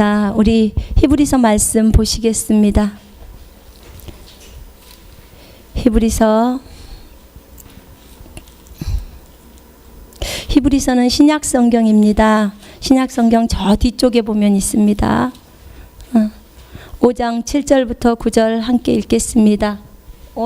자, 우리 히브리서 말씀 보시겠습니다. 히브리서는 신약 성경입니다. 신약 성경 저 뒤쪽에 보면 있습니다. 5장 7절부터 9절 함께 읽겠습니다.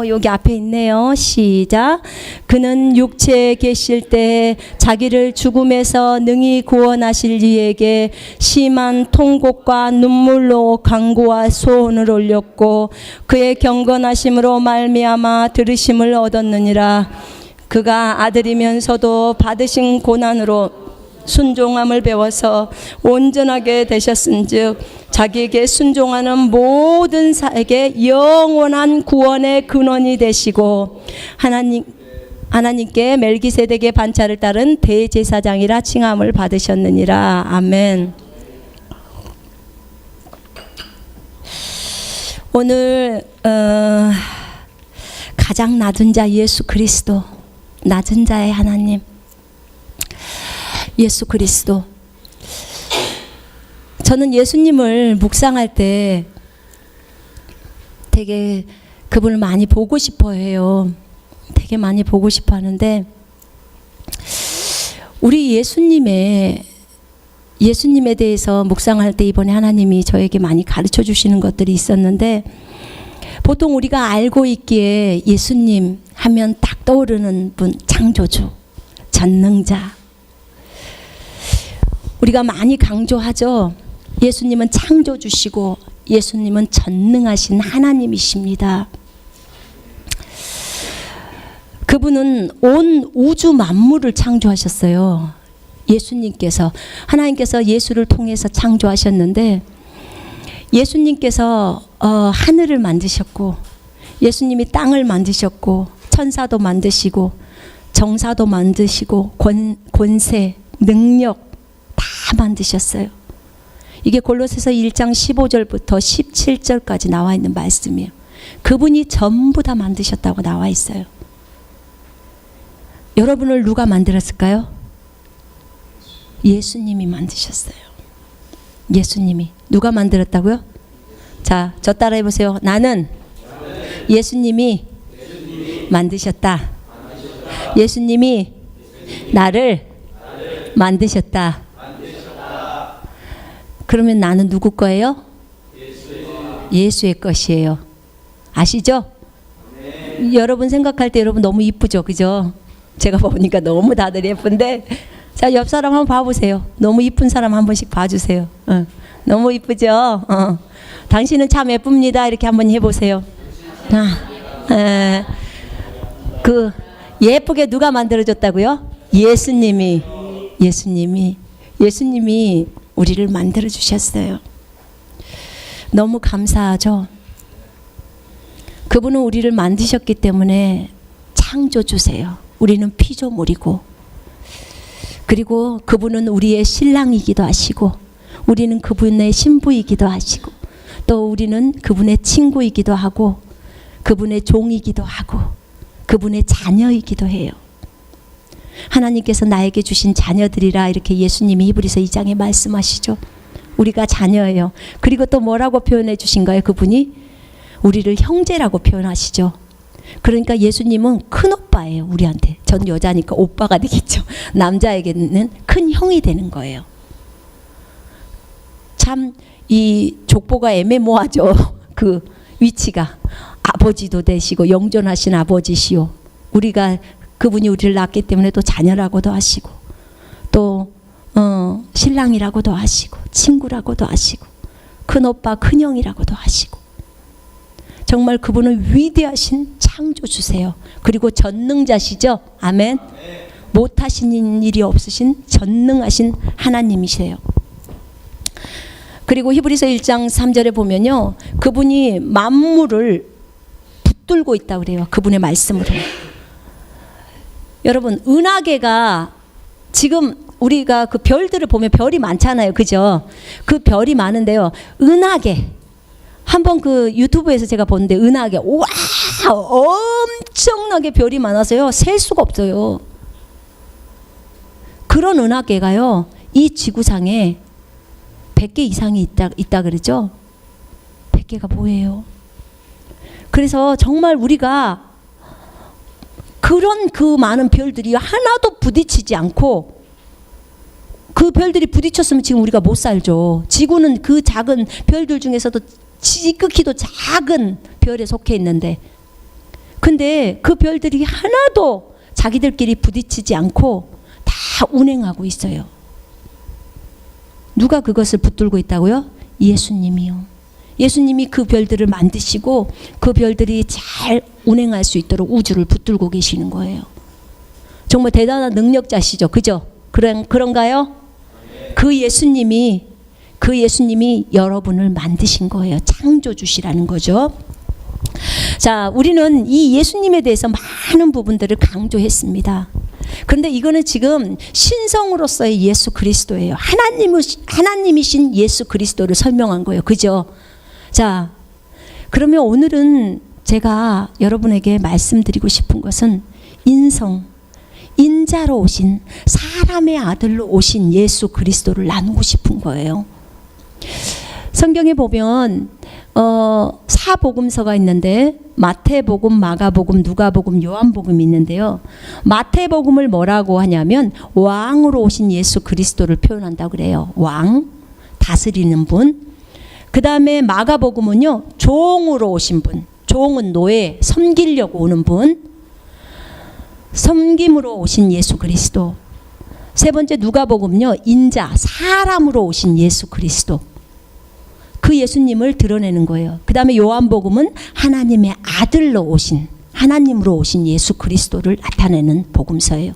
여기 앞에 있네요. 시작. 그는 육체에 계실 때 자기를 죽음에서 능히 구원하실 이에게 심한 통곡과 눈물로 간구와 소원을 올렸고 그의 경건하심으로 말미암아 들으심을 얻었느니라. 그가 아들이면서도 받으신 고난으로 순종함을 배워서 온전하게 되셨은즉 자기에게 순종하는 모든 사에게 영원한 구원의 근원이 되시고 하나님께 멜기세덱의 반차를 따른 대제사장이라 칭함을 받으셨느니라. 아멘. 오늘 가장 낮은 자 예수 그리스도, 낮은 자의 하나님 예수 그리스도. 저는 예수님을 묵상할 때 되게 그분을 많이 보고 싶어 해요. 되게 많이 보고 싶어 하는데 우리 예수님에 대해서 묵상할 때 이번에 하나님이 저에게 많이 가르쳐 주시는 것들이 있었는데, 보통 우리가 알고 있기에 예수님 하면 딱 떠오르는 분, 창조주, 전능자. 우리가 많이 강조하죠. 예수님은 창조주시고 예수님은 전능하신 하나님이십니다. 그분은 온 우주 만물을 창조하셨어요. 예수님께서, 하나님께서 예수를 통해서 창조하셨는데, 예수님께서 하늘을 만드셨고, 예수님이 땅을 만드셨고, 천사도 만드시고, 정사도 만드시고, 권세, 능력 다 만드셨어요. 이게 골로새서 1장 15절부터 17절까지 나와 있는 말씀이에요. 그분이 전부 다 만드셨다고 나와 있어요. 여러분을 누가 만들었을까요? 예수님이 만드셨어요. 예수님이. 누가 만들었다고요? 자, 저 따라해 보세요. 나는 예수님이 만드셨다. 예수님이 나를 만드셨다. 그러면 나는 누구 거예요? 예수의 것이에요. 아시죠? 여러분 생각할 때 여러분 너무 이쁘죠? 그죠? 제가 보니까 너무 다들 예쁜데, 자, 옆 사람 한번 봐보세요. 너무 이쁜 사람 한 번씩 봐주세요. 너무 이쁘죠? 당신은 참 예쁩니다. 이렇게 한번 해보세요. 그 예쁘게 누가 만들어줬다고요? 예수님이 우리를 만들어 주셨어요. 너무 감사하죠? 그분은 우리를 만드셨기 때문에 창조주세요. 우리는 피조물이고, 그리고 그분은 우리의 신랑이기도 하시고, 우리는 그분의 신부이기도 하시고, 또 우리는 그분의 친구이기도 하고, 그분의 종이기도 하고, 그분의 자녀이기도 해요. 하나님께서 나에게 주신 자녀들이라, 이렇게 예수님이 히브리서 2장에 말씀하시죠. 우리가 자녀예요. 그리고 또 뭐라고 표현해 주신가요? 그분이 우리를 형제라고 표현하시죠. 그러니까 예수님은 큰 오빠예요. 우리한테. 전 여자니까 오빠가 되겠죠. 남자에게는 큰 형이 되는 거예요. 참 이 족보가 애매모호하죠. 그 위치가. 아버지도 되시고 영존하신 아버지시오. 그분이 우리를 낳기 때문에 또 자녀라고도 하시고, 또 신랑이라고도 하시고, 친구라고도 하시고, 큰오빠 큰형이라고도 하시고, 정말 그분은 위대하신 창조주세요. 그리고 전능자시죠. 아멘. 못하시는 일이 없으신 전능하신 하나님이세요. 그리고 히브리서 1장 3절에 보면요, 그분이 만물을 붙들고 있다고 그래요. 그분의 말씀으로. 여러분, 은하계가 지금 우리가 그 별들을 보면 별이 많잖아요. 그죠? 그 별이 많은데요, 은하계 한번 그 유튜브에서 제가 보는데, 은하계, 와, 엄청나게 별이 많아서요, 셀 수가 없어요. 그런 은하계가요, 이 지구상에 100개 이상이 있다 그러죠? 100개가 뭐예요? 그래서 정말 우리가 그런 그 많은 별들이 하나도 부딪히지 않고, 그 별들이 부딪혔으면 지금 우리가 못 살죠. 지구는 그 작은 별들 중에서도 지극히도 작은 별에 속해 있는데, 근데 그 별들이 하나도 자기들끼리 부딪히지 않고 다 운행하고 있어요. 누가 그것을 붙들고 있다고요? 예수님이요. 예수님이 그 별들을 만드시고 그 별들이 잘 운행할 수 있도록 우주를 붙들고 계시는 거예요. 정말 대단한 능력자시죠. 그죠? 그런가요? 그 예수님이 여러분을 만드신 거예요. 창조주시라는 거죠. 자, 우리는 이 예수님에 대해서 많은 부분들을 강조했습니다. 그런데 이거는 지금 신성으로서의 예수 그리스도예요. 하나님이신 예수 그리스도를 설명한 거예요. 그죠? 자, 그러면 오늘은 제가 여러분에게 말씀드리고 싶은 것은 인자로 오신, 사람의 아들로 오신 예수 그리스도를 나누고 싶은 거예요. 성경에 보면 사복음서가 있는데 마태복음, 마가복음, 누가복음, 요한복음이 있는데요. 마태복음을 뭐라고 하냐면 왕으로 오신 예수 그리스도를 표현한다고 그래요. 왕, 다스리는 분. 그 다음에 마가복음은요, 종으로 오신 분. 종은 노예, 섬기려고 오는 분. 섬김으로 오신 예수 그리스도. 세 번째 누가복음은요, 인자, 사람으로 오신 예수 그리스도. 그 예수님을 드러내는 거예요. 그 다음에 요한복음은 하나님의 아들로 오신, 하나님으로 오신 예수 그리스도를 나타내는 복음서예요.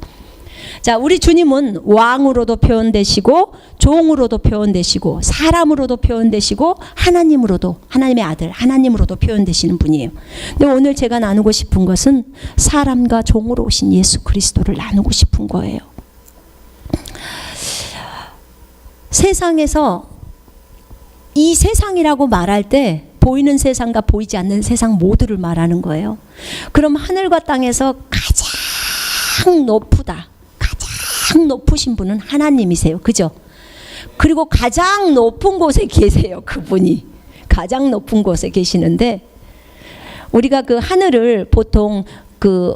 자, 우리 주님은 왕으로도 표현되시고 종으로도 표현되시고 사람으로도 표현되시고 하나님으로도, 하나님의 아들, 하나님으로도 표현되시는 분이에요. 근데 오늘 제가 나누고 싶은 것은 사람과 종으로 오신 예수 그리스도를 나누고 싶은 거예요. 세상에서, 이 세상이라고 말할 때 보이는 세상과 보이지 않는 세상 모두를 말하는 거예요. 그럼 하늘과 땅에서 가장 높으신 분은 하나님이세요. 그죠? 그리고 가장 높은 곳에 계세요. 그분이 가장 높은 곳에 계시는데, 우리가 그 하늘을 보통 그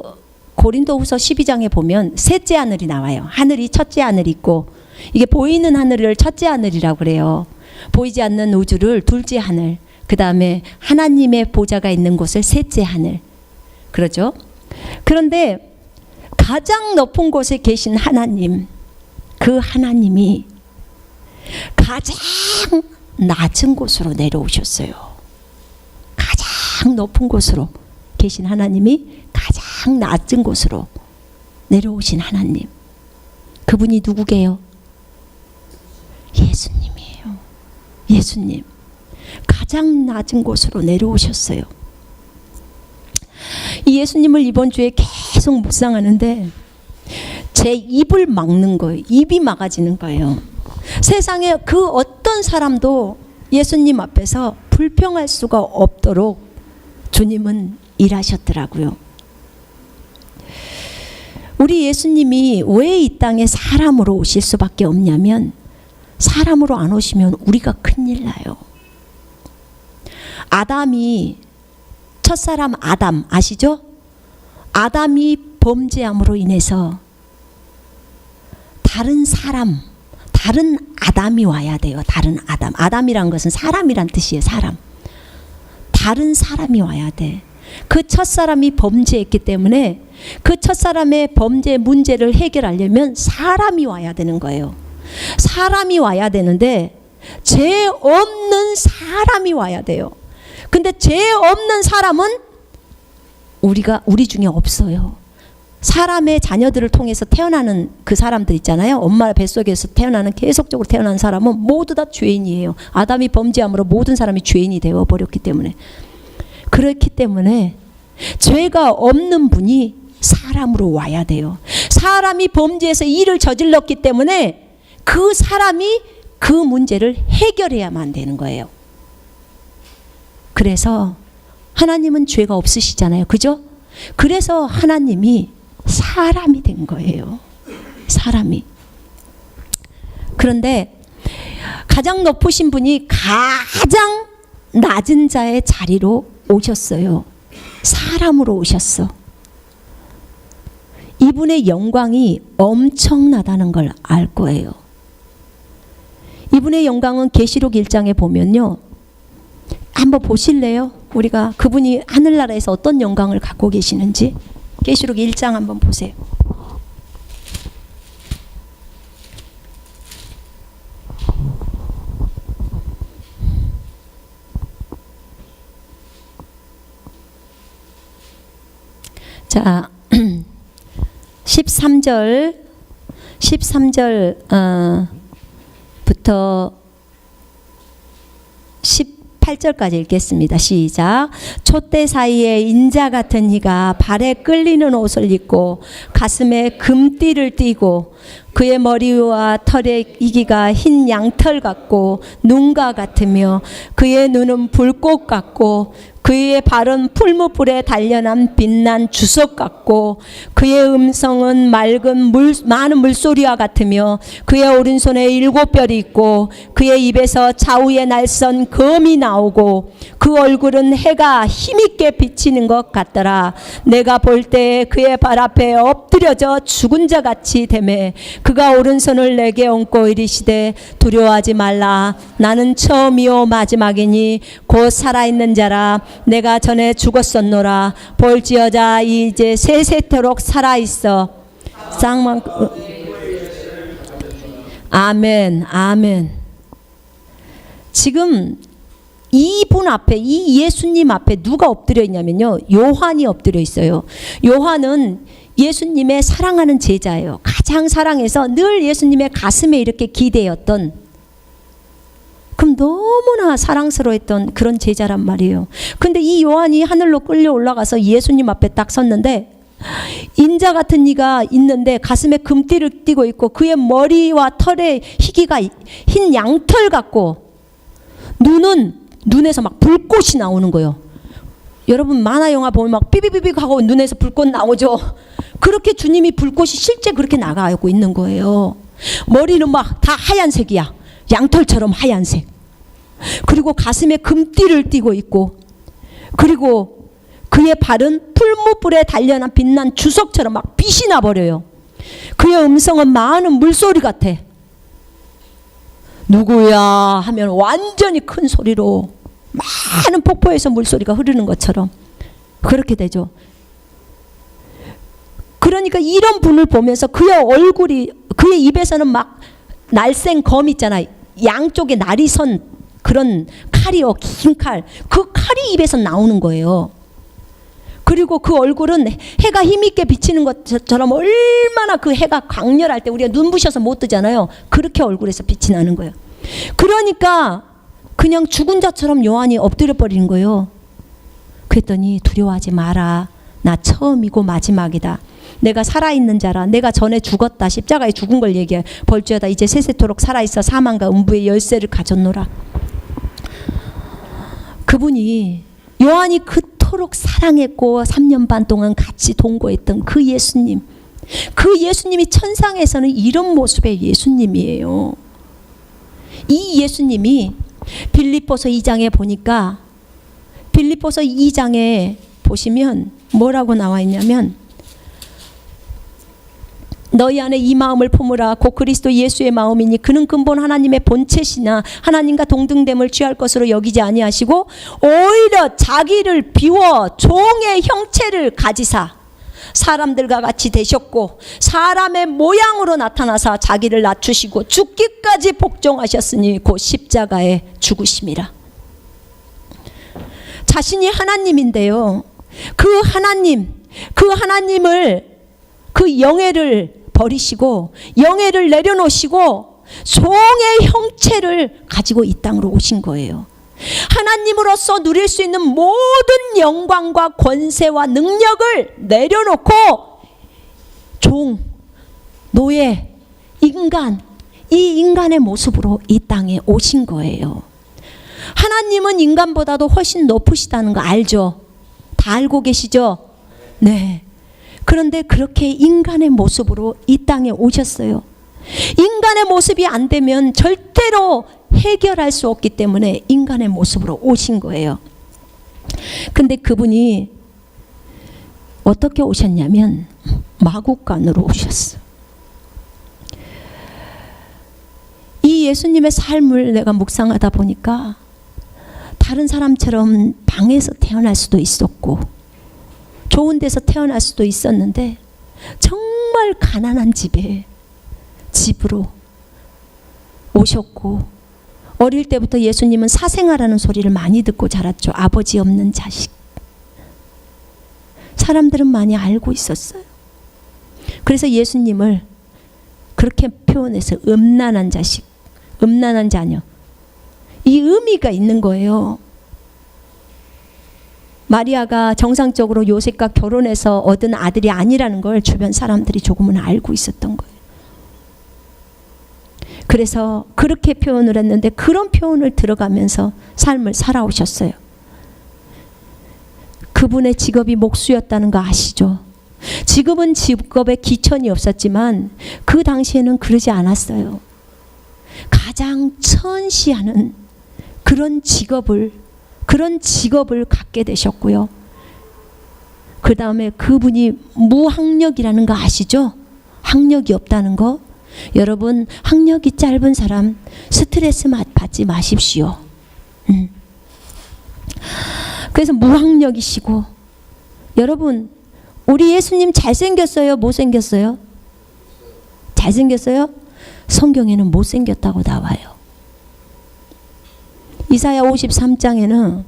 고린도후서 12장에 보면 셋째 하늘이 나와요. 하늘이 첫째 하늘이 있고, 이게 보이는 하늘을 첫째 하늘이라고 그래요. 보이지 않는 우주를 둘째 하늘, 그 다음에 하나님의 보좌가 있는 곳을 셋째 하늘, 그러죠. 그런데 가장 높은 곳에 계신 하나님, 그 하나님이 가장 낮은 곳으로 내려오셨어요. 가장 높은 곳으로 계신 하나님이 가장 낮은 곳으로 내려오신 하나님, 그분이 누구게요? 예수님이에요. 예수님 가장 낮은 곳으로 내려오셨어요. 이 예수님을 이번 주에 계속 묵상하는데 제 입을 막는 거예요. 입이 막아지는 거예요. 세상에 그 어떤 사람도 예수님 앞에서 불평할 수가 없도록 주님은 일하셨더라고요. 우리 예수님이 왜 이 땅에 사람으로 오실 수밖에 없냐면, 사람으로 안 오시면 우리가 큰일 나요. 아담이, 첫사람 아담 아시죠? 아담이 범죄함으로 인해서 다른 사람, 다른 아담이 와야 돼요. 다른 아담. 아담이란 것은 사람이란 뜻이에요. 사람. 다른 사람이 와야 돼. 그 첫사람이 범죄했기 때문에 그 첫사람의 범죄 문제를 해결하려면 사람이 와야 되는 거예요. 사람이 와야 되는데 죄 없는 사람이 와야 돼요. 근데 죄 없는 사람은 우리 중에 없어요. 사람의 자녀들을 통해서 태어나는 그 사람들 있잖아요. 엄마 뱃속에서 태어나는, 계속적으로 태어나는 사람은 모두 다 죄인이에요. 아담이 범죄함으로 모든 사람이 죄인이 되어버렸기 때문에. 그렇기 때문에 죄가 없는 분이 사람으로 와야 돼요. 사람이 범죄해서 일을 저질렀기 때문에 그 사람이 그 문제를 해결해야만 되는 거예요. 그래서 하나님은 죄가 없으시잖아요. 그죠? 그래서 하나님이 사람이 된 거예요. 사람이. 그런데 가장 높으신 분이 가장 낮은 자의 자리로 오셨어요. 사람으로 오셨어. 이분의 영광이 엄청나다는 걸 알 거예요. 이분의 영광은 계시록 1장에 보면요. 한번 보실래요? 우리가 그분이 하늘나라에서 어떤 영광을 갖고 계시는지. 계시록 1장 한번 보세요. 자, 13절 부터 18절까지 읽겠습니다. 시작. 촛대 사이에 인자 같은 이가 발에 끌리는 옷을 입고 가슴에 금띠를 띠고 그의 머리와 털의 이기가 흰 양털 같고 눈과 같으며 그의 눈은 불꽃 같고 그의 발은 풀무불에 단련한 빛난 주석 같고 그의 음성은 맑은 많은 물소리와 같으며 그의 오른손에 7별이 있고 그의 입에서 좌우에 날선 검이 나오고 그 얼굴은 해가 힘있게 비치는 것 같더라. 내가 볼 때 그의 발 앞에 엎드려져 죽은 자 같이 되매 그가 오른손을 내게 얹고 이르시되 두려워하지 말라. 나는 처음이요 마지막이니 곧 살아있는 자라. 내가 전에 죽었었노라. 볼지어다 이제 세세토록 살아있어. 쌍만 아멘 아멘. 지금 이분 앞에, 이 예수님 앞에 누가 엎드려 있냐면요, 요한이 엎드려 있어요. 요한은 예수님의 사랑하는 제자예요. 가장 사랑해서 늘 예수님의 가슴에 이렇게 기대었던, 그럼 너무나 사랑스러웠던 그런 제자란 말이에요. 근데 이 요한이 하늘로 끌려 올라가서 예수님 앞에 딱 섰는데, 인자 같은 이가 있는데 가슴에 금띠를 띠고 있고 그의 머리와 털에 희기가 흰 양털 같고 눈에서 막 불꽃이 나오는 거예요. 여러분 만화 영화 보면 막 삐비비비 하고 눈에서 불꽃 나오죠. 그렇게 주님이 불꽃이 실제 그렇게 나가고 있는 거예요. 머리는 막 다 하얀색이야. 양털처럼 하얀색. 그리고 가슴에 금띠를 띠고 있고, 그리고 그의 발은 풀무불에 단련한 빛난 주석처럼 막 빛이 나버려요. 그의 음성은 많은 물소리 같아. 누구야 하면 완전히 큰 소리로 많은 폭포에서 물소리가 흐르는 것처럼 그렇게 되죠. 그러니까 이런 분을 보면서 그의 얼굴이, 그의 입에서는 막 날쌘 검 있잖아. 양쪽에 날이 선 그런 칼이요, 긴 칼. 그 칼이 입에서 나오는 거예요. 그리고 그 얼굴은 해가 힘있게 비치는 것처럼 얼마나 그 해가 강렬할 때 우리가 눈부셔서 못 뜨잖아요. 그렇게 얼굴에서 빛이 나는 거예요. 그러니까 그냥 죽은 자처럼 요한이 엎드려 버리는 거예요. 그랬더니 두려워하지 마라. 나 처음이고 마지막이다. 내가 살아있는 자라. 내가 전에 죽었다. 십자가에 죽은 걸 얘기해. 볼지어다 이제 세세토록 살아있어 사망과 음부의 열쇠를 가졌노라. 그분이, 요한이 그토록 사랑했고 3년 반 동안 같이 동거했던 그 예수님, 그 예수님이 천상에서는 이런 모습의 예수님이에요. 이 예수님이 빌립보서 2장에 보니까, 빌립보서 2장에 보시면 뭐라고 나와 있냐면, 너희 안에 이 마음을 품으라. 곧 그리스도 예수의 마음이니 그는 근본 하나님의 본체시나 하나님과 동등됨을 취할 것으로 여기지 아니하시고 오히려 자기를 비워 종의 형체를 가지사 사람들과 같이 되셨고 사람의 모양으로 나타나사 자기를 낮추시고 죽기까지 복종하셨으니 곧 십자가에 죽으심이라. 자신이 하나님인데요, 그 하나님을, 그 영예를 버리시고 영예를 내려놓으시고 종의 형체를 가지고 이 땅으로 오신 거예요. 하나님으로서 누릴 수 있는 모든 영광과 권세와 능력을 내려놓고 종, 노예, 인간, 이 인간의 모습으로 이 땅에 오신 거예요. 하나님은 인간보다도 훨씬 높으시다는 거 알죠? 다 알고 계시죠? 네. 그런데 그렇게 인간의 모습으로 이 땅에 오셨어요. 인간의 모습이 안 되면 절대로 해결할 수 없기 때문에 인간의 모습으로 오신 거예요. 근데 그분이 어떻게 오셨냐면 마구간으로 오셨어. 이 예수님의 삶을 내가 묵상하다 보니까 다른 사람처럼 방에서 태어날 수도 있었고 좋은 데서 태어날 수도 있었는데 정말 가난한 집으로 오셨고, 어릴 때부터 예수님은 사생아라는 소리를 많이 듣고 자랐죠. 아버지 없는 자식. 사람들은 많이 알고 있었어요. 그래서 예수님을 그렇게 표현해서 음란한 자식, 음란한 자녀, 이 의미가 있는 거예요. 마리아가 정상적으로 요셉과 결혼해서 얻은 아들이 아니라는 걸 주변 사람들이 조금은 알고 있었던 거예요. 그래서 그렇게 표현을 했는데 그런 표현을 들어가면서 삶을 살아오셨어요. 그분의 직업이 목수였다는 거 아시죠? 지금은 직업에 기천이 없었지만 그 당시에는 그러지 않았어요. 가장 천시하는 그런 직업을 갖게 되셨고요. 그 다음에 그분이 무학력이라는 거 아시죠? 학력이 없다는 거. 여러분, 학력이 짧은 사람 스트레스 받지 마십시오. 그래서 무학력이시고, 여러분, 우리 예수님 잘생겼어요? 못생겼어요? 잘생겼어요? 성경에는 못생겼다고 나와요. 이사야 53장에는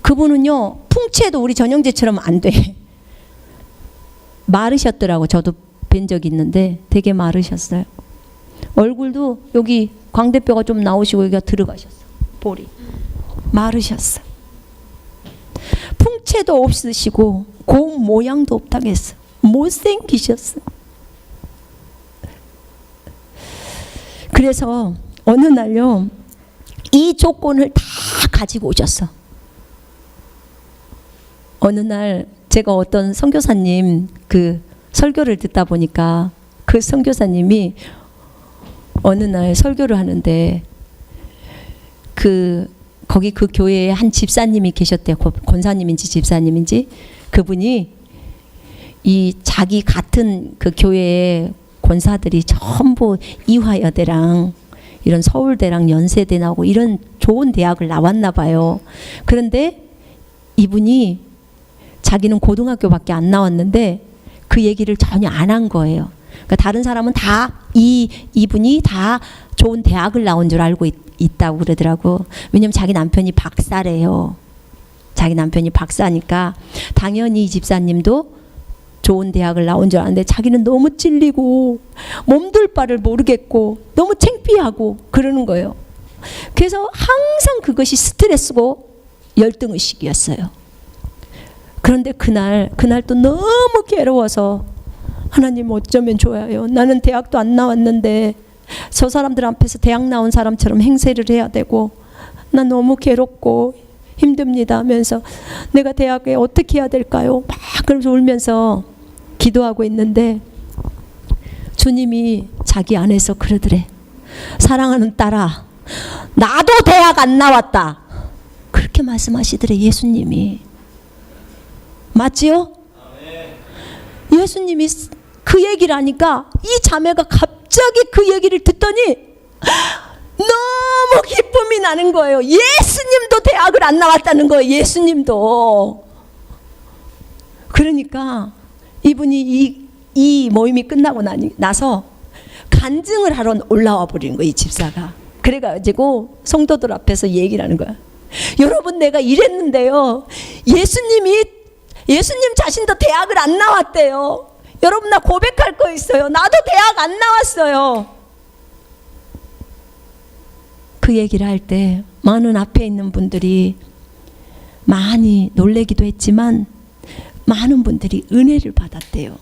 그분은요, 풍채도 우리 전영재처럼 안 돼. 마르셨더라고. 저도 뵌 적이 있는데 되게 마르셨어요. 얼굴도 여기 광대뼈가 좀 나오시고 여기가 들어가셨어. 볼이 마르셨어. 풍채도 없으시고 고운 모양도 없다고 했어. 못생기셨어. 그래서 어느 날요, 이 조건을 다 가지고 오셨어. 어느 날 제가 어떤 선교사님 그 설교를 듣다 보니까 그 선교사님이 어느 날 설교를 하는데 거기 그 교회에 한 집사님이 계셨대요. 권사님인지 집사님인지. 그분이 이 자기 같은 그 교회의 권사들이 전부 이화여대랑 이런 서울대랑 연세대 나오고 이런 좋은 대학을 나왔나 봐요. 그런데 이분이 자기는 고등학교밖에 안 나왔는데 그 얘기를 전혀 안 한 거예요. 그러니까 다른 사람은 다 이분이 다 좋은 대학을 나온 줄 알고 있다고 그러더라고. 왜냐면 자기 남편이 박사래요. 자기 남편이 박사니까 당연히 이 집사님도 좋은 대학을 나온 줄 아는데 자기는 너무 찔리고 몸둘 바를 모르겠고 너무 창피하고 그러는 거예요. 그래서 항상 그것이 스트레스고 열등의식이었어요. 그런데 그날 또 너무 괴로워서 하나님 어쩌면 좋아요. 나는 대학도 안 나왔는데 저 사람들 앞에서 대학 나온 사람처럼 행세를 해야 되고 난 너무 괴롭고 힘듭니다 하면서 내가 대학에 어떻게 해야 될까요? 막 그러면서 울면서 기도하고 있는데 주님이 자기 안에서 그러더래. 사랑하는 딸아, 나도 대학 안 나왔다. 그렇게 말씀하시더래 예수님이. 맞지요? 예수님이 그 얘기를 하니까 이 자매가 갑자기 그 얘기를 듣더니 너무 기쁨이 나는 거예요. 예수님도 대학을 안 나왔다는 거예요. 예수님도. 그러니까 이분이 이 모임이 끝나고 나서 간증을 하러 올라와 버리는 거예요. 이 집사가. 그래가지고 성도들 앞에서 얘기를 하는 거야. 여러분, 내가 이랬는데요, 예수님 자신도 대학을 안 나왔대요. 여러분, 나 고백할 거 있어요. 나도 대학 안 나왔어요. 그 얘기를 할 때 많은 앞에 있는 분들이 많이 놀래기도 했지만 많은 분들이 은혜를 받았대요.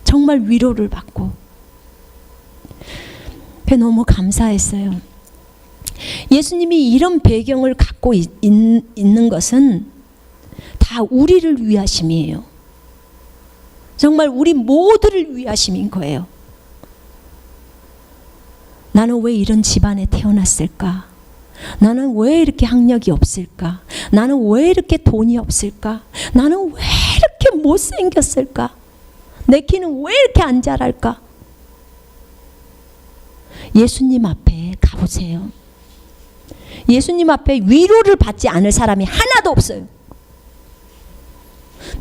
정말 위로를 받고. 너무 감사했어요. 예수님이 이런 배경을 갖고 있는 것은 다 우리를 위하심이에요. 정말 우리 모두를 위하심인 거예요. 나는 왜 이런 집안에 태어났을까? 나는 왜 이렇게 학력이 없을까? 나는 왜 이렇게 돈이 없을까? 나는 왜 이렇게 못생겼을까? 내 키는 왜 이렇게 안 자랄까? 예수님 앞에 가보세요. 예수님 앞에 위로를 받지 않을 사람이 하나도 없어요.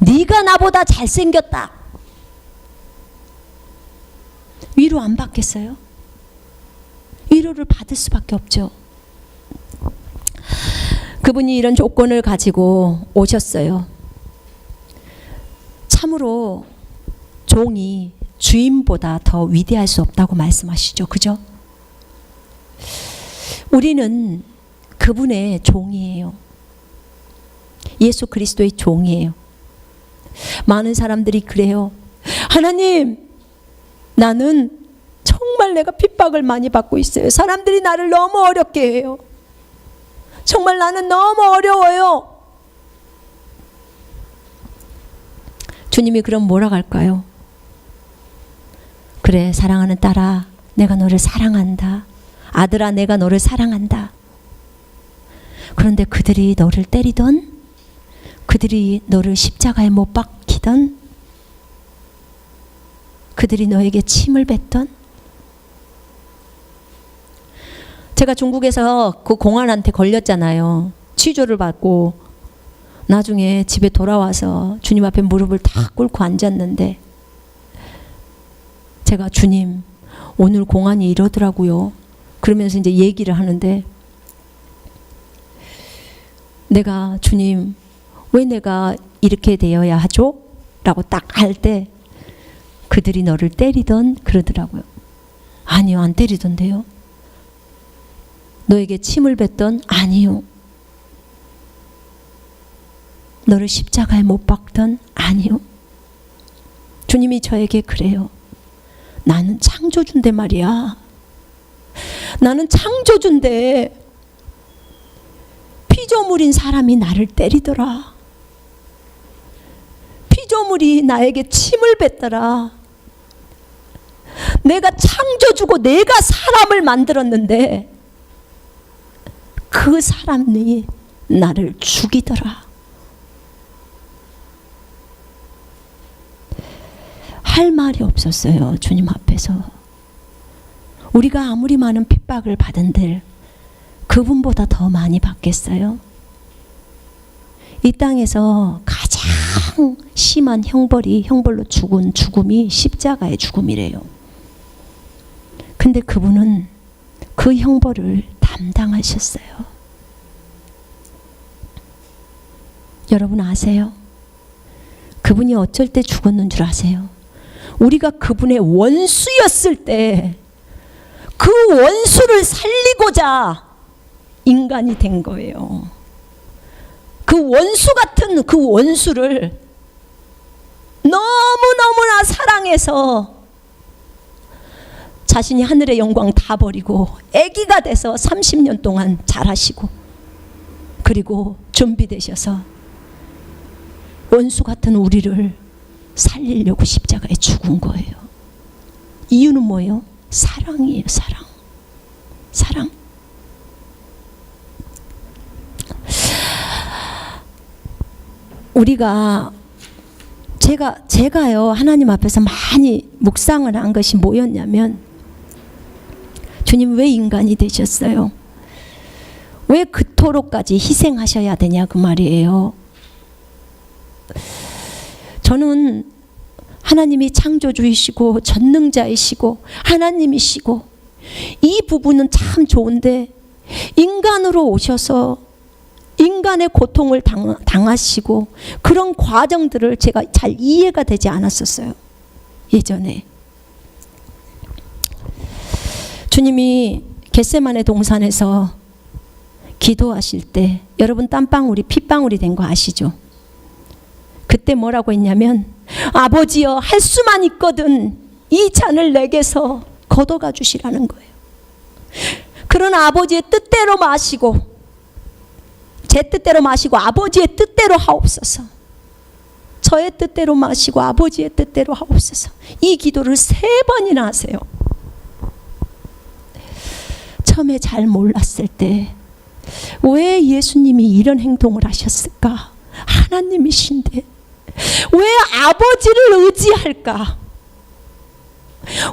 네가 나보다 잘생겼다. 위로 안 받겠어요? 위로를 받을 수밖에 없죠. 그분이 이런 조건을 가지고 오셨어요. 참으로 종이 주인보다 더 위대할 수 없다고 말씀하시죠. 그죠? 우리는 그분의 종이에요. 예수 그리스도의 종이에요. 많은 사람들이 그래요. 하나님, 나는 정말 내가 핍박을 많이 받고 있어요. 사람들이 나를 너무 어렵게 해요. 정말 나는 너무 어려워요. 주님이 그럼 뭐라 할까요? 그래, 사랑하는 딸아, 내가 너를 사랑한다. 아들아, 내가 너를 사랑한다. 그런데 그들이 너를 때리던, 그들이 너를 십자가에 못 박히던, 그들이 너에게 침을 뱉던, 제가 중국에서 그 공안한테 걸렸잖아요. 취조를 받고 나중에 집에 돌아와서 주님 앞에 무릎을 탁 꿇고 앉았는데, 제가 주님, 오늘 공안이 이러더라고요. 그러면서 이제 얘기를 하는데, 내가 주님, 왜 내가 이렇게 되어야 하죠? 라고 딱 할 때 그들이 너를 때리던 그러더라고요. 아니요, 안 때리던데요. 너에게 침을 뱉던? 아니요. 너를 십자가에 못 박던? 아니요. 주님이 저에게 그래요. 나는 창조주인데 말이야. 나는 창조주인데 피조물인 사람이 나를 때리더라. 피조물이 나에게 침을 뱉더라. 내가 창조주고 내가 사람을 만들었는데 그 사람이 나를 죽이더라. 할 말이 없었어요. 주님 앞에서. 우리가 아무리 많은 핍박을 받은들 그분보다 더 많이 받겠어요? 이 땅에서 가장 심한 형벌로 죽은 죽음이 십자가의 죽음이래요. 근데 그분은 그 형벌을 담당하셨어요. 여러분 아세요? 그분이 어쩔 때 죽었는 줄 아세요? 우리가 그분의 원수였을 때 그 원수를 살리고자 인간이 된 거예요. 그 원수 같은 그 원수를 너무너무나 사랑해서 자신이 하늘의 영광 다 버리고 아기가 돼서 30년 동안 자라시고, 그리고 준비되셔서 원수 같은 우리를 살리려고 십자가에 죽은 거예요. 이유는 뭐예요? 사랑이에요. 사랑. 사랑. 우리가 제가요 하나님 앞에서 많이 묵상을 한 것이 뭐였냐면, 주님 왜 인간이 되셨어요? 왜 그토록까지 희생하셔야 되냐 그 말이에요. 저는 하나님이 창조주이시고 전능자이시고 하나님이시고 이 부분은 참 좋은데, 인간으로 오셔서 인간의 고통을 당하시고 그런 과정들을 제가 잘 이해가 되지 않았었어요. 예전에 주님이 겟세마네 동산에서 기도하실 때, 여러분 땀방울이 핏방울이 된 거 아시죠? 그때 뭐라고 했냐면, 아버지여 할 수만 있거든 이 잔을 내게서 걷어가 주시라는 거예요. 그러나 아버지의 뜻대로 마시고 제 뜻대로 마시고 아버지의 뜻대로 하옵소서. 저의 뜻대로 마시고 아버지의 뜻대로 하옵소서. 이 기도를 3번이나 하세요. 처음에 잘 몰랐을 때 왜 예수님이 이런 행동을 하셨을까? 하나님이신데 왜 아버지를 의지할까?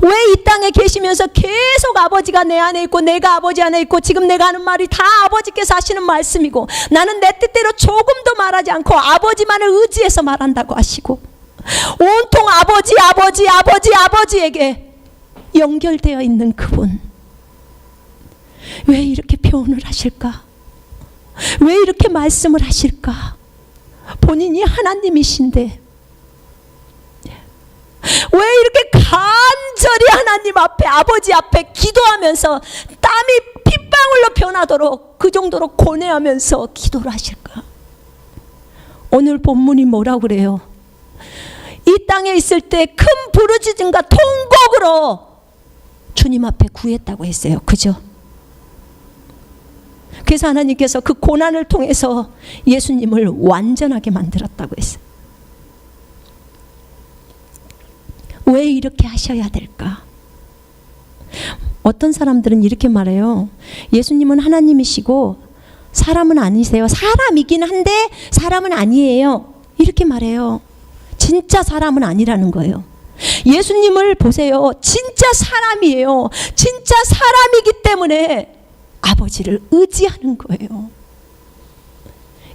왜 이 땅에 계시면서 계속 아버지가 내 안에 있고 내가 아버지 안에 있고 지금 내가 하는 말이 다 아버지께서 하시는 말씀이고 나는 내 뜻대로 조금도 말하지 않고 아버지만을 의지해서 말한다고 하시고 온통 아버지에게 연결되어 있는 그분, 왜 이렇게 표현을 하실까? 왜 이렇게 말씀을 하실까? 본인이 하나님이신데 왜 이렇게 간절히 하나님 앞에, 아버지 앞에 기도하면서 땀이 핏방울로 변하도록 그 정도로 고뇌하면서 기도를 하실까? 오늘 본문이 뭐라고 그래요? 이 땅에 있을 때 큰 부르짖음과 통곡으로 주님 앞에 구했다고 했어요. 그죠? 그래서 하나님께서 그 고난을 통해서 예수님을 완전하게 만들었다고 했어요. 왜 이렇게 하셔야 될까? 어떤 사람들은 이렇게 말해요. 예수님은 하나님이시고 사람은 아니세요. 사람이긴 한데 사람은 아니에요. 이렇게 말해요. 진짜 사람은 아니라는 거예요. 예수님을 보세요. 진짜 사람이에요. 진짜 사람이기 때문에 아버지를 의지하는 거예요.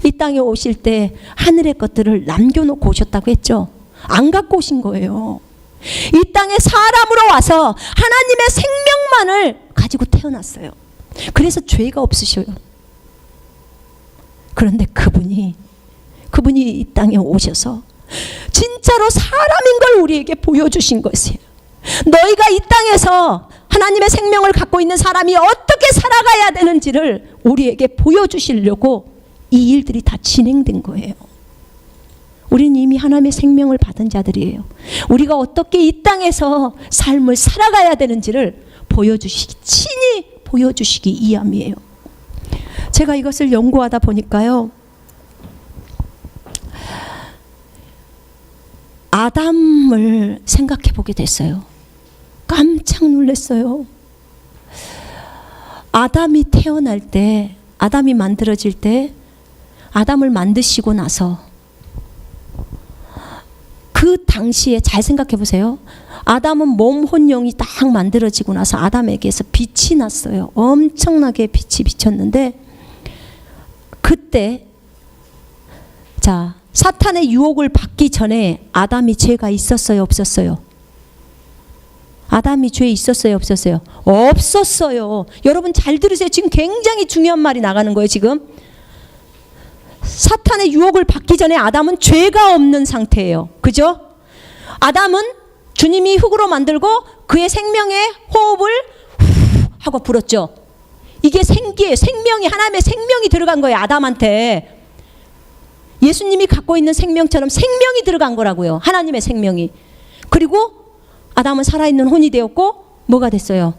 이 땅에 오실 때 하늘의 것들을 남겨놓고 오셨다고 했죠. 안 갖고 오신 거예요. 이 땅에 사람으로 와서 하나님의 생명만을 가지고 태어났어요. 그래서 죄가 없으셔요. 그런데 그분이 이 땅에 오셔서 진짜로 사람인 걸 우리에게 보여주신 것이에요. 너희가 이 땅에서 하나님의 생명을 갖고 있는 사람이 어떻게 살아가야 되는지를 우리에게 보여주시려고 이 일들이 다 진행된 거예요. 우리는 이미 하나님의 생명을 받은 자들이에요. 우리가 어떻게 이 땅에서 삶을 살아가야 되는지를 친히 보여주시기 위함이에요. 제가 이것을 연구하다 보니까요, 아담을 생각해 보게 됐어요. 깜짝 놀랐어요. 아담이 태어날 때, 아담이 만들어질 때, 아담을 만드시고 나서 그 당시에 잘 생각해 보세요. 아담은 몸, 혼, 영이 딱 만들어지고 나서 아담에게서 빛이 났어요. 엄청나게 빛이 비쳤는데 그때 자, 사탄의 유혹을 받기 전에 아담이 죄가 있었어요, 없었어요? 아담이 죄 있었어요, 없었어요? 없었어요. 여러분 잘 들으세요. 지금 굉장히 중요한 말이 나가는 거예요. 지금 사탄의 유혹을 받기 전에 아담은 죄가 없는 상태예요. 그죠? 아담은 주님이 흙으로 만들고 그의 생명의 호흡을 후 하고 불었죠. 이게 생기예요. 생명이, 하나님의 생명이 들어간 거예요. 아담한테. 예수님이 갖고 있는 생명처럼 생명이 들어간 거라고요. 하나님의 생명이. 그리고 아담은 살아있는 혼이 되었고 뭐가 됐어요?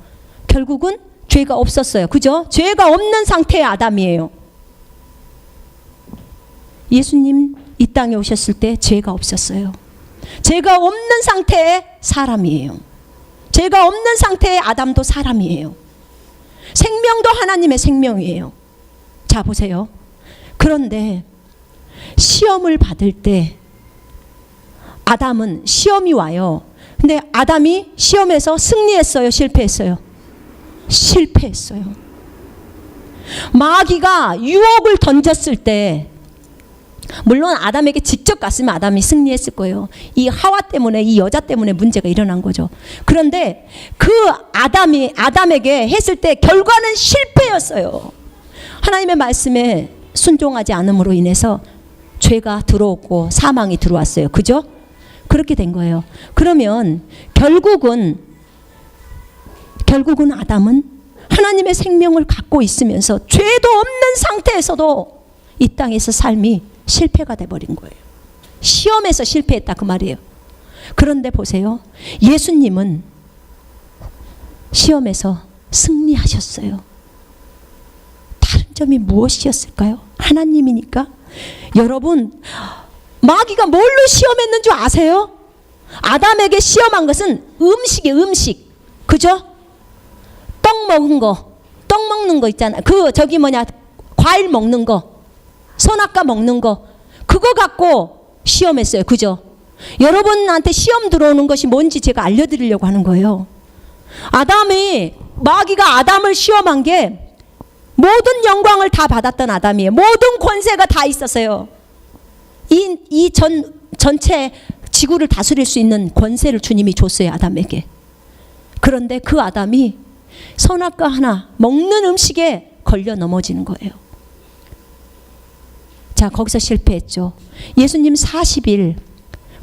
결국은 죄가 없었어요. 그죠? 죄가 없는 상태의 아담이에요. 예수님 이 땅에 오셨을 때 죄가 없었어요. 죄가 없는 상태의 사람이에요. 죄가 없는 상태의 아담도 사람이에요. 생명도 하나님의 생명이에요. 자, 보세요. 그런데 시험을 받을 때 아담은 시험이 와요. 근데 아담이 시험에서 승리했어요, 실패했어요? 실패했어요. 마귀가 유혹을 던졌을 때 물론 아담에게 직접 갔으면 아담이 승리했을 거예요. 이 하와 때문에, 이 여자 때문에 문제가 일어난 거죠. 그런데 그 아담에게 했을 때 결과는 실패였어요. 하나님의 말씀에 순종하지 않음으로 인해서 죄가 들어오고 사망이 들어왔어요. 그죠? 그렇게 된 거예요. 그러면 결국은 아담은 하나님의 생명을 갖고 있으면서 죄도 없는 상태에서도 이 땅에서 삶이 실패가 돼버린 거예요. 시험에서 실패했다 그 말이에요. 그런데 보세요. 예수님은 시험에서 승리하셨어요. 다른 점이 무엇이었을까요? 하나님이니까. 여러분, 마귀가 뭘로 시험했는 줄 아세요? 아담에게 시험한 것은 음식이에요. 음식. 그죠? 떡 떡 먹는 거 있잖아. 과일 먹는 거, 선악과 먹는 거, 그거 갖고 시험했어요. 그죠? 여러분한테 시험 들어오는 것이 뭔지 제가 알려드리려고 하는 거예요. 마귀가 아담을 시험한 게 모든 영광을 다 받았던 아담이에요. 모든 권세가 다 있었어요. 전체 지구를 다스릴 수 있는 권세를 주님이 줬어요, 아담에게. 그런데 그 아담이 선악과 하나 먹는 음식에 걸려 넘어지는 거예요. 자, 거기서 실패했죠. 예수님 40일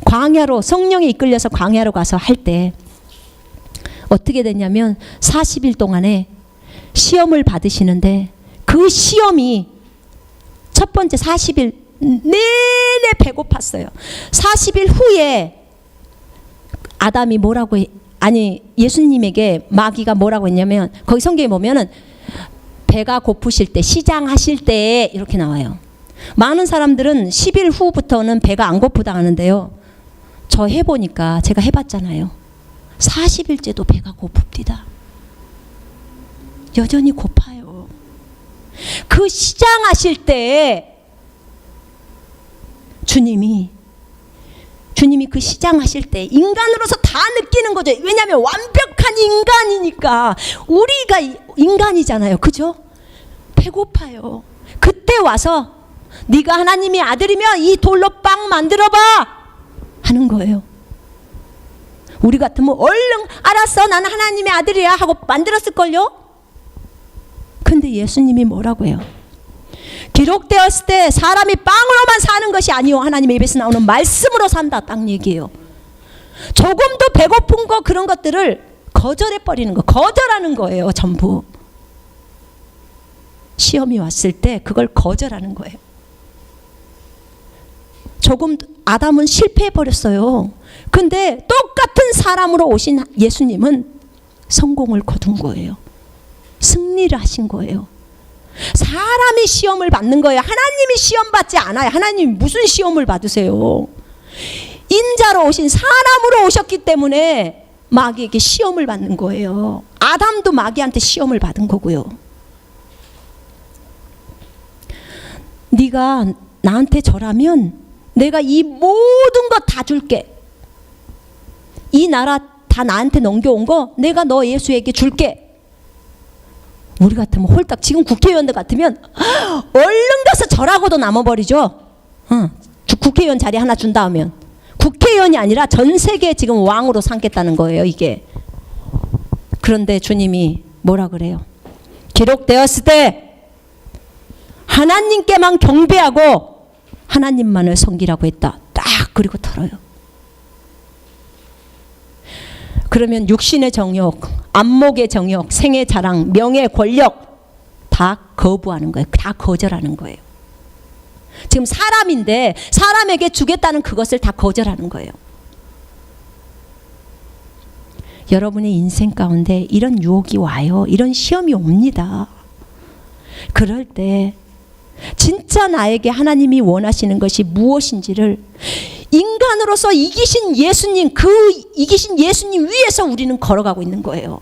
광야로, 성령에 이끌려서 광야로 가서 할 때 어떻게 됐냐면 40일 동안에 시험을 받으시는데, 그 시험이 첫 번째 40일 내내 배고팠어요. 40일 후에 아담이 예수님에게 마귀가 뭐라고 했냐면, 거기 성경에 보면은 배가 고프실 때, 시장하실 때 이렇게 나와요. 많은 사람들은 10일 후부터는 배가 안 고프다 하는데요. 저 해보니까, 제가 해봤잖아요. 40일째도 배가 고픕니다. 여전히 고파요. 그 시장하실 때 주님이 그 시장하실 때 인간으로서 다 느끼는 거죠. 왜냐하면 완벽한 인간이니까. 우리가 인간이잖아요. 그죠? 배고파요. 그때 와서 네가 하나님의 아들이면 이 돌로 빵 만들어봐 하는 거예요. 우리 같으면 얼른 알았어, 나는 하나님의 아들이야 하고 만들었을걸요. 근데 예수님이 뭐라고 해요? 기록되었을 때 사람이 빵으로만 사는 것이 아니요, 하나님의 입에서 나오는 말씀으로 산다, 딱 얘기해요. 조금도 배고픈 거, 그런 것들을 거절해버리는 거, 거절하는 거예요. 전부 시험이 왔을 때 그걸 거절하는 거예요. 아담은 실패해버렸어요. 근데 똑같은 사람으로 오신 예수님은 성공을 거둔 거예요. 승리를 하신 거예요. 사람이 시험을 받는 거예요. 하나님이 시험 받지 않아요. 하나님이 무슨 시험을 받으세요? 인자로 오신, 사람으로 오셨기 때문에 마귀에게 시험을 받는 거예요. 아담도 마귀한테 시험을 받은 거고요. 네가 나한테 절하면 내가 이 모든 거 다 줄게. 이 나라 다 나한테 넘겨온 거 내가 너 예수에게 줄게. 우리 같으면 홀딱, 지금 국회의원들 같으면 얼른 가서 절하고도 남아버리죠. 국회의원 자리 하나 준다 하면. 국회의원이 아니라 전 세계 지금 왕으로 삼겠다는 거예요, 이게. 그런데 주님이 뭐라 그래요? 기록되었을 때 하나님께만 경배하고 하나님만을 섬기라고 했다. 딱 그리고 털어요. 그러면 육신의 정욕, 안목의 정욕, 생의 자랑, 명예, 권력 다 거부하는 거예요. 다 거절하는 거예요. 지금 사람인데 사람에게 주겠다는 그것을 다 거절하는 거예요. 여러분의 인생 가운데 이런 유혹이 와요. 이런 시험이 옵니다. 그럴 때 진짜 나에게 하나님이 원하시는 것이 무엇인지를 인간으로서 이기신 예수님, 그 이기신 예수님 위에서 우리는 걸어가고 있는 거예요.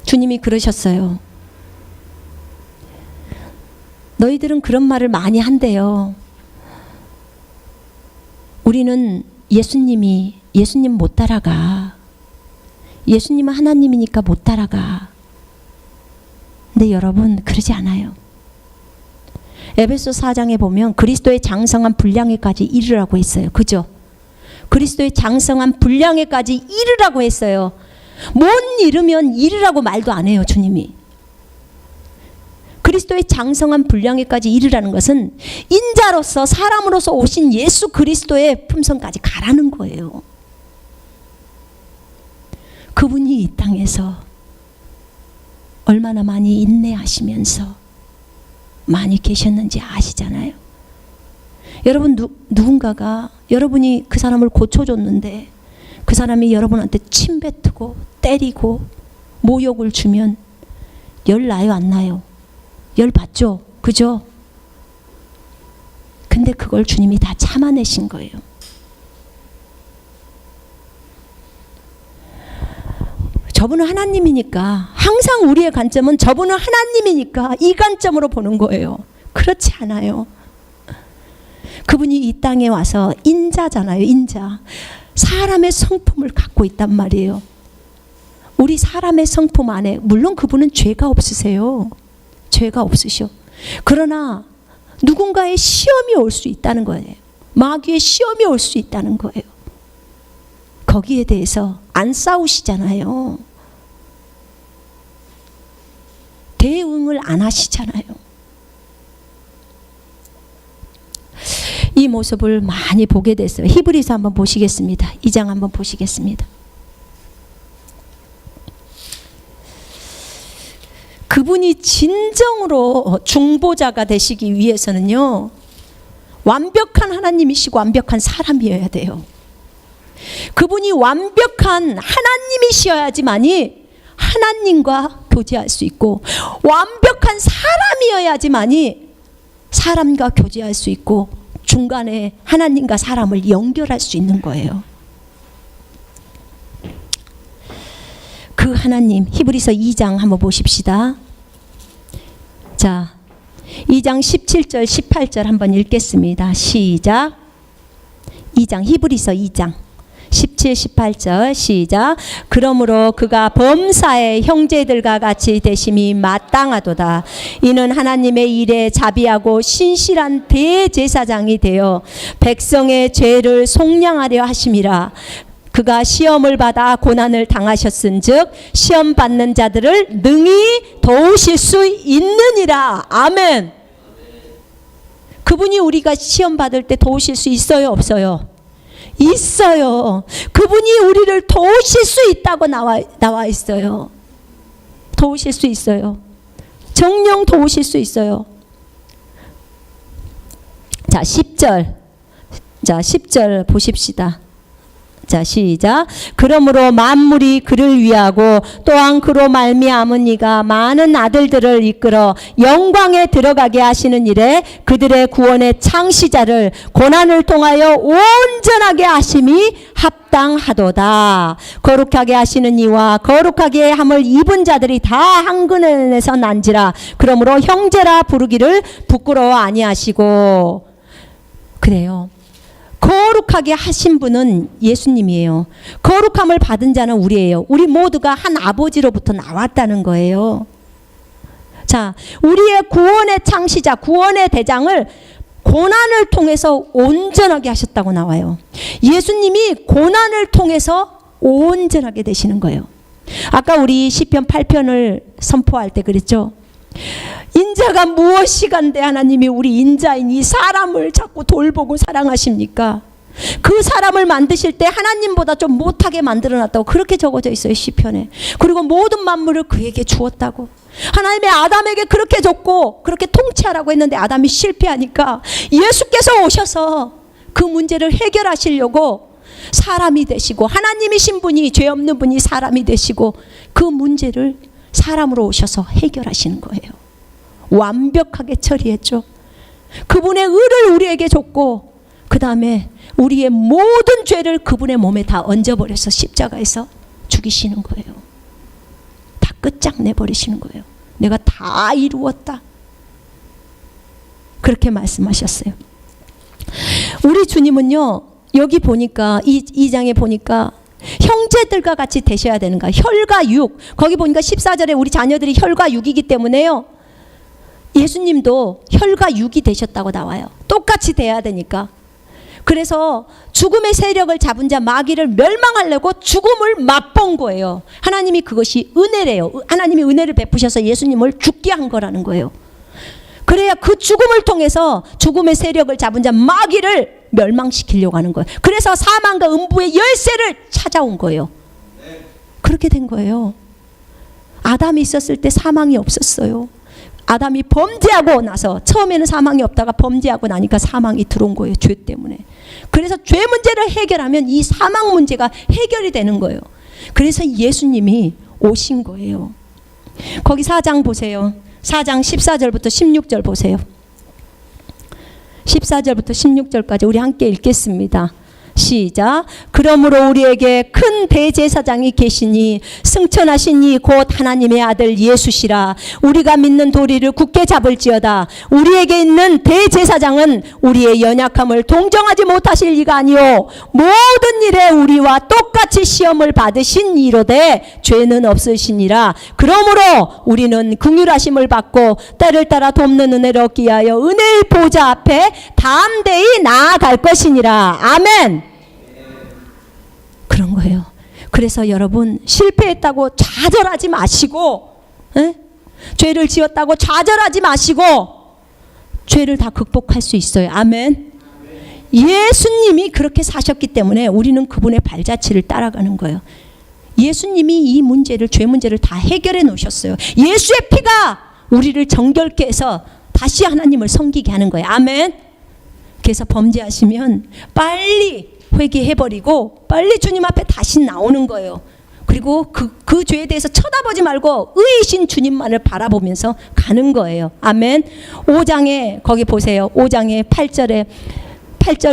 주님이 그러셨어요. 너희들은 그런 말을 많이 한대요. 우리는 예수님 못 따라가. 예수님은 하나님이니까 못 따라가. 근데 여러분, 그러지 않아요. 에베소 4장에 보면 그리스도의 장성한 분량에까지 이르라고 했어요. 그죠? 그리스도의 장성한 분량에까지 이르라고 했어요. 못 이르면 이르라고 말도 안 해요, 주님이. 그리스도의 장성한 분량에까지 이르라는 것은 인자로서, 사람으로서 오신 예수 그리스도의 품성까지 가라는 거예요. 그분이 이 땅에서 얼마나 많이 인내하시면서 많이 계셨는지 아시잖아요. 여러분, 누군가가 여러분이 그 사람을 고쳐줬는데 그 사람이 여러분한테 침뱉고 때리고 모욕을 주면 열 나요, 안 나요? 열 받죠? 그죠? 근데 그걸 주님이 다 참아내신 거예요. 저분은 하나님이니까, 항상 우리의 관점은 저분은 하나님이니까 이 관점으로 보는 거예요. 그렇지 않아요. 그분이 이 땅에 와서 인자잖아요. 인자. 사람의 성품을 갖고 있단 말이에요. 우리 사람의 성품 안에 물론 그분은 죄가 없으세요. 죄가 없으셔. 그러나 누군가의 시험이 올 수 있다는 거예요. 마귀의 시험이 올 수 있다는 거예요. 거기에 대해서 안 싸우시잖아요. 대응을 안 하시잖아요. 이 모습을 많이 보게 됐어요. 히브리서 한번 보시겠습니다. 2장 한번 보시겠습니다. 그분이 진정으로 중보자가 되시기 위해서는요, 완벽한 하나님이시고 완벽한 사람이어야 돼요. 그분이 완벽한 하나님이셔야지만이 하나님과 교제할 수 있고, 완벽한 사람이어야지만이 사람과 교제할 수 있고, 중간에 하나님과 사람을 연결할 수 있는 거예요. 그 하나님, 히브리서 2장 한번 보십시다. 자, 2장 17절 18절 한번 읽겠습니다. 시작. 2장 히브리서 2장 17, 18절 시작. 그러므로 그가 범사의 형제들과 같이 되심이 마땅하도다. 이는 하나님의 일에 자비하고 신실한 대제사장이 되어 백성의 죄를 속량하려 하심이라. 그가 시험을 받아 고난을 당하셨은즉 시험 받는 자들을 능히 도우실 수 있느니라. 아멘. 그분이 우리가 시험 받을 때 도우실 수 있어요, 없어요? 있어요. 그분이 우리를 도우실 수 있다고 나와 있어요. 도우실 수 있어요. 정령 도우실 수 있어요. 자, 10절. 자, 10절 보십시다. 자, 시작. 그러므로 만물이 그를 위하고 또한 그로 말미암은 이가 많은 아들들을 이끌어 영광에 들어가게 하시는 일에 그들의 구원의 창시자를 고난을 통하여 온전하게 하심이 합당하도다. 거룩하게 하시는 이와 거룩하게 함을 입은 자들이 다 한 근원에서 난지라. 그러므로 형제라 부르기를 부끄러워 아니하시고. 그래요. 거룩하게 하신 분은 예수님이에요. 거룩함을 받은 자는 우리예요. 우리 모두가 한 아버지로부터 나왔다는 거예요. 자, 우리의 구원의 창시자, 구원의 대장을 고난을 통해서 온전하게 하셨다고 나와요. 예수님이 고난을 통해서 온전하게 되시는 거예요. 아까 우리 시편 8편을 선포할 때 그랬죠. 인자가 무엇이간데 하나님이 우리 인자인 이 사람을 자꾸 돌보고 사랑하십니까? 그 사람을 만드실 때 하나님보다 좀 못하게 만들어놨다고 그렇게 적어져 있어요, 시편에. 그리고 모든 만물을 그에게 주었다고. 하나님의 아담에게 그렇게 줬고 그렇게 통치하라고 했는데 아담이 실패하니까 예수께서 오셔서 그 문제를 해결하시려고 사람이 되시고, 하나님이신 분이, 죄 없는 분이 사람이 되시고 그 문제를 사람으로 오셔서 해결하시는 거예요. 완벽하게 처리했죠. 그분의 의를 우리에게 줬고, 그 다음에 우리의 모든 죄를 그분의 몸에 다 얹어버려서 십자가에서 죽이시는 거예요. 다 끝장내버리시는 거예요. 내가 다 이루었다. 그렇게 말씀하셨어요. 우리 주님은요, 여기 보니까 이 장에 보니까 형제들과 같이 되셔야 되는 거야. 혈과 육. 거기 보니까 14절에 우리 자녀들이 혈과 육이기 때문에요. 예수님도 혈과 육이 되셨다고 나와요. 똑같이 돼야 되니까. 그래서 죽음의 세력을 잡은 자 마귀를 멸망하려고 죽음을 맛본 거예요. 하나님이 그것이 은혜래요. 하나님이 은혜를 베푸셔서 예수님을 죽게 한 거라는 거예요. 그래야 그 죽음을 통해서 죽음의 세력을 잡은 자 마귀를 멸망시키려고 하는 거예요. 그래서 사망과 음부의 열쇠를 찾아온 거예요. 그렇게 된 거예요. 아담이 있었을 때 사망이 없었어요. 아담이 범죄하고 나서, 처음에는 사망이 없다가 범죄하고 나니까 사망이 들어온 거예요. 죄 때문에. 그래서 죄 문제를 해결하면 이 사망 문제가 해결이 되는 거예요. 그래서 예수님이 오신 거예요. 거기 4장 보세요. 4장 14절부터 16절 보세요. 14절부터 16절까지 우리 함께 읽겠습니다. 시작. 그러므로 우리에게 큰 대제사장이 계시니 승천하신 이 곧 하나님의 아들 예수시라. 우리가 믿는 도리를 굳게 잡을지어다. 우리에게 있는 대제사장은 우리의 연약함을 동정하지 못하실 이가 아니요 모든 일에 우리와 똑같이 시험을 받으신 이로되 죄는 없으시니라. 그러므로 우리는 긍휼하심을 받고 때를 따라 돕는 은혜를 얻기 위하여 은혜의 보좌 앞에 담대히 나아갈 것이니라. 아멘. 그런 거예요. 그래서 여러분 실패했다고 좌절하지 마시고, 죄를 지었다고 좌절하지 마시고 죄를 다 극복할 수 있어요. 아멘. 예수님이 그렇게 사셨기 때문에 우리는 그분의 발자취를 따라가는 거예요. 예수님이 이 문제를, 죄 문제를 다 해결해 놓으셨어요. 예수의 피가 우리를 정결케 해서 다시 하나님을 섬기게 하는 거예요. 아멘. 그래서 범죄하시면 빨리 회개해버리고 빨리 주님 앞에 다시 나오는 거예요. 그리고 그 죄에 대해서 쳐다보지 말고 의이신 주님만을 바라보면서 가는 거예요. 아멘. 5장에 거기 보세요. 5장에 8절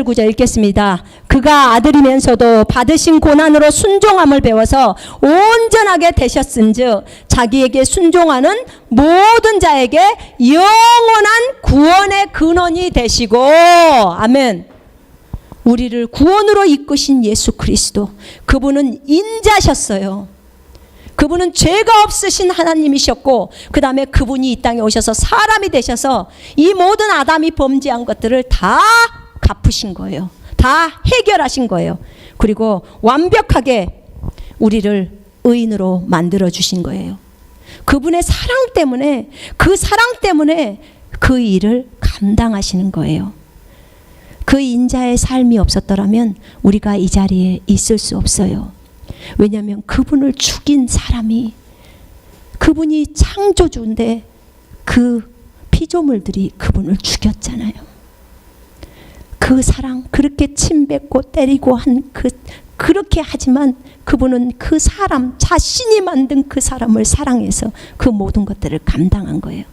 9절 읽겠습니다. 그가 아들이면서도 받으신 고난으로 순종함을 배워서 온전하게 되셨은즉 자기에게 순종하는 모든 자에게 영원한 구원의 근원이 되시고. 아멘. 우리를 구원으로 이끄신 예수 그리스도, 그분은 인자셨어요. 그분은 죄가 없으신 하나님이셨고 그 다음에 그분이 이 땅에 오셔서 사람이 되셔서 이 모든 아담이 범죄한 것들을 다 갚으신 거예요. 다 해결하신 거예요. 그리고 완벽하게 우리를 의인으로 만들어 주신 거예요. 그분의 사랑 때문에, 그 사랑 때문에 그 일을 감당하시는 거예요. 그 인자의 삶이 없었더라면 우리가 이 자리에 있을 수 없어요. 왜냐하면 그분을 죽인 사람이, 그분이 창조주인데 그 피조물들이 그분을 죽였잖아요. 그 사랑, 그렇게 침뱉고 때리고 한 그렇게 하지만 그분은 그 사람, 자신이 만든 그 사람을 사랑해서 그 모든 것들을 감당한 거예요.